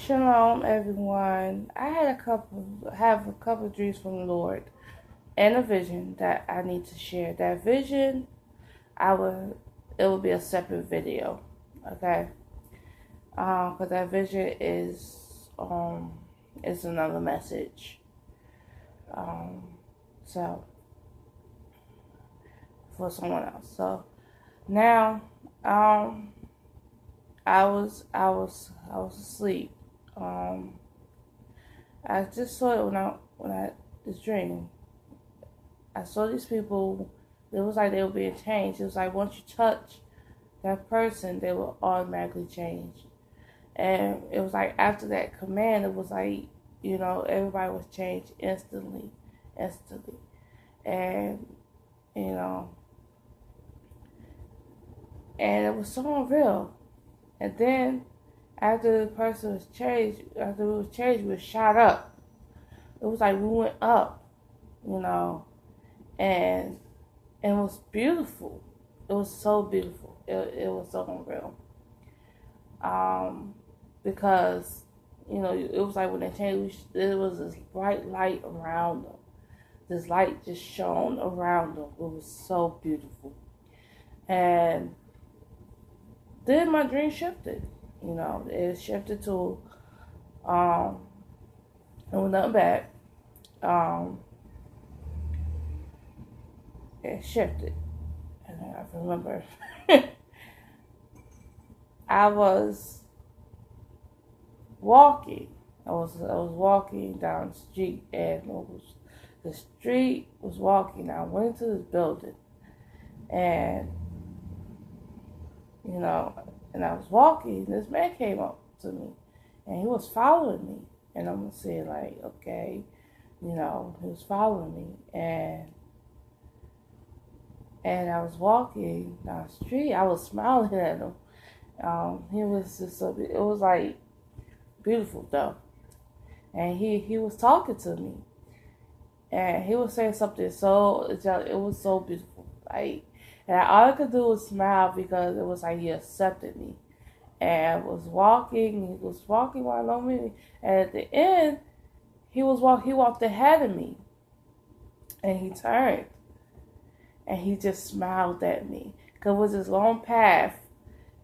Shalom, everyone. I have a couple of dreams from the Lord and a vision that I need to share. That vision, it will be a separate video, okay? Because that vision is another message. So for someone else. So now, I was asleep. I just saw it when I this dream. I saw these people. It was like they were being changed. It was like once you touch that person, they will automatically change. And it was like after that command, it was like everybody was changed instantly. And and it was so unreal. And then after the person was changed, we were shot up. It was like we went up, and it was beautiful. It was so beautiful. It was so unreal. Because it was like when they changed, there was this bright light around them. This light just shone around them. It was so beautiful. And then my dream shifted. It shifted to, it was nothing bad. It shifted. And I remember I was walking. I was walking down the street, and the street was walking. I went into this building, and and I was walking. This man came up to me, and he was following me. And I'm gonna say like, okay, he was following me, and I was walking down the street. I was smiling at him. He was just it was like beautiful though, and he was talking to me, and he was saying something it was so beautiful, like. And all I could do was smile because it was like he accepted me. And he was walking right on me. And at the end, he walked ahead of me. And he turned. And he just smiled at me. Because it was this long path.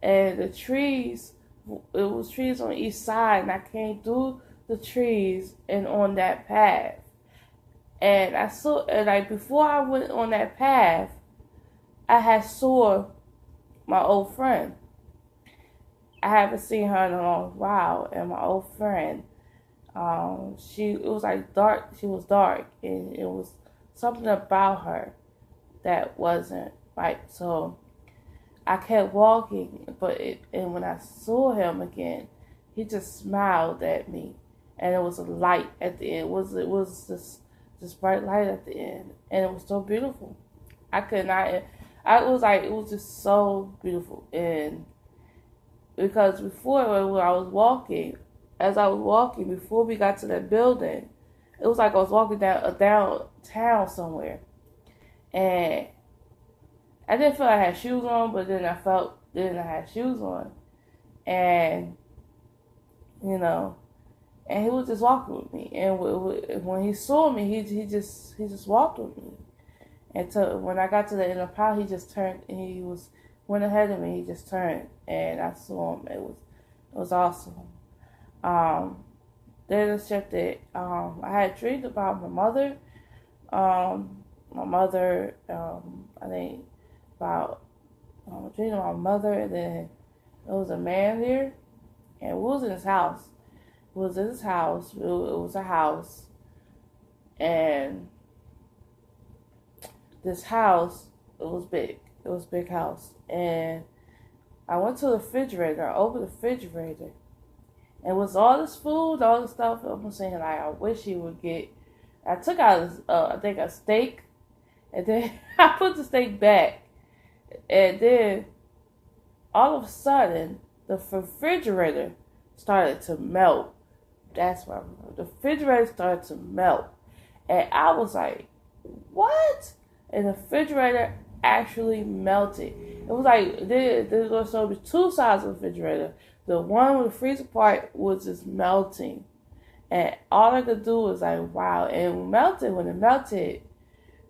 And it was trees on each side. And I came through the trees and on that path. And before I went on that path, I had saw my old friend. I haven't seen her in a long while, and my old friend, it was like dark. She was dark, and it was something about her that wasn't right. So I kept walking, and when I saw him again, he just smiled at me, and it was a light at the end. It was this bright light at the end, and it was so beautiful. It was just so beautiful. And because before, when I was walking, before we got to that building, it was like I was walking downtown somewhere. And I didn't feel I had shoes on, but then I had shoes on. And, and he was just walking with me. And when he saw me, he just walked with me. And so when I got to the end of the pile, he just turned, and he went ahead of me. He just turned, and I saw him. It was awesome. Then it shifted. I had dreamed about my mother. I think about dreamed about my mother, and then there was a man there, and we was in his house. It was a house, and this house, it was big. It was a big house. And I went to the refrigerator. I opened the refrigerator. And it was all this food, all this stuff. I'm saying, like, I wish he would get. I took out, I think, a steak. And then I put the steak back. And then, all of a sudden, the refrigerator started to melt. That's what I remember. The refrigerator started to melt. And I was like, what? And the refrigerator actually melted. It was like there was two sides of the refrigerator. the one with the freezer part was just melting. And all I could do was like, wow. And when it melted,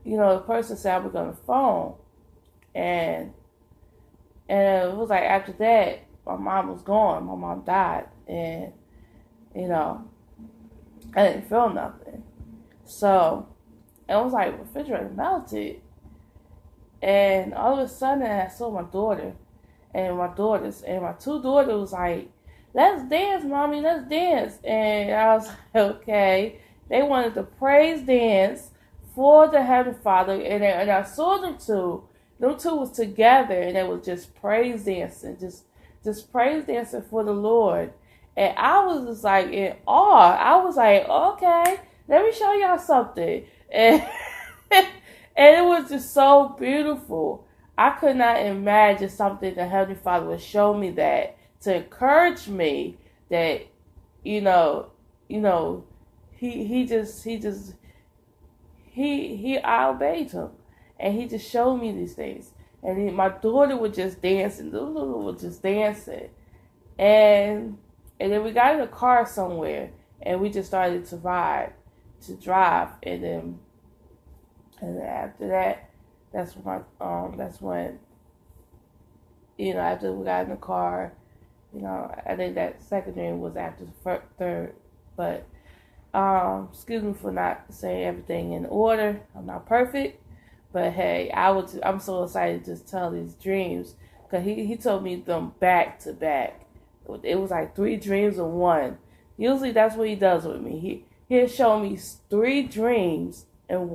the person said I was on the phone. And it was like after that, my mom was gone. My mom died. And, I didn't feel nothing. So, it was like, refrigerator melted. And all of a sudden, I saw my daughter and my daughters. And my two daughters was like, let's dance, mommy, let's dance. And I was like, okay. They wanted to praise dance for the Heavenly Father. And I saw them two. Them two was together, and they was just praise dancing, just praise dancing for the Lord. And I was just like in awe. I was like, okay, let me show y'all something. And and it was just so beautiful. I could not imagine something the Heavenly Father would show me that to encourage me that, he I obeyed him. And he just showed me these things. And my daughter was just dancing. Lulu was just dancing. And then we got in a car somewhere. And we just started to drive. And then after that, that's when, after we got in the car, I think that second dream was after the third. But, excuse me for not saying everything in order. I'm not perfect. But hey, I'm so excited to just tell these dreams, because he told me them back to back. It was like 3 dreams in one. Usually that's what he does with me. He'll show me 3 dreams in one.